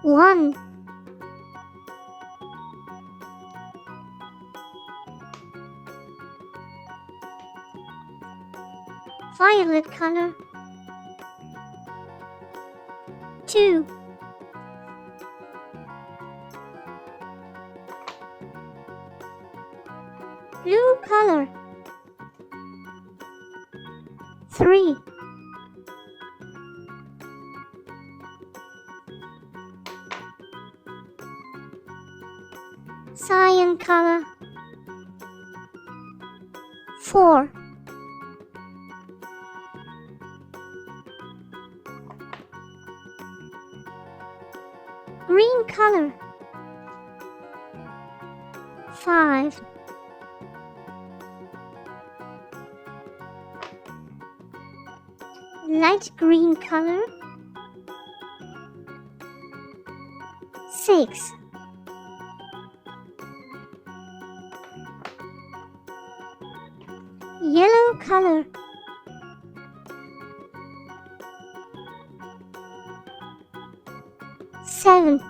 1. Violet color. 2. Blue color. 3. Cyan color. 4. Green color. 5. Light green color. 6. Yellow color. 7.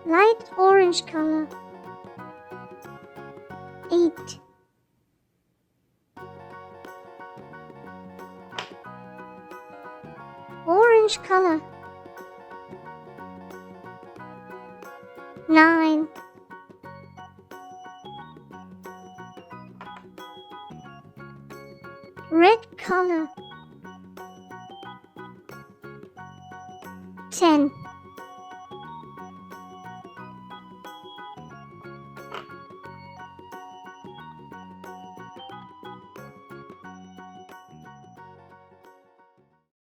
Light orange color. 8. Orange color. 9. Red color. 10.